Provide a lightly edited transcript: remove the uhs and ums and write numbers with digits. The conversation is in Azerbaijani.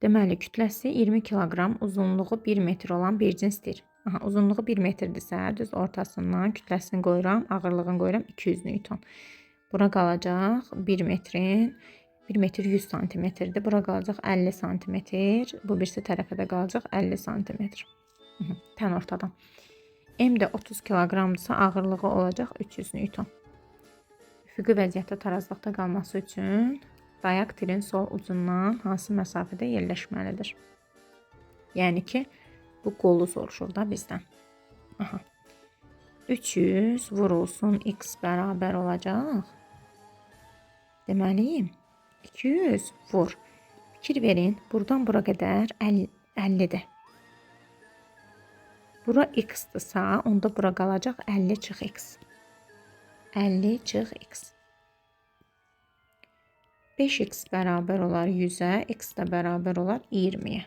Deməli, kütləsi 20 kiloqram, uzunluğu 1 metr olan bir cinsdir. Aha, uzunluğu 1 metrdirsə, düz ortasından kütləsini qoyuram, ağırlığını qoyuram 200 newton. Bura qalacaq 1 metrin 1 metr 100 santimetrdir. Bura qalacaq 50 santimetr. Bu birisi tərəfə də qalacaq 50 santimetr. Tən ortadan. M də 30 kiloqramdırsa ağırlığı olacaq 300 newton. Üfüqi vəziyyətdə tarazlıqda qalması üçün dayaq tilin sol ucundan hansı məsafədə yerləşməlidir? Yəni ki, bu qolu soruşur da bizdən. Aha. 300 vurulsun x bərabər olacaq. Deməli, 200 vur. Fikir verin, buradan bura qədər 50-dir. Bura x-dırsa, onda bura qalacaq 50 çıx x. 50 çıx x. 5x bərabər olar 100-ə, x də bərabər olar 20-yə.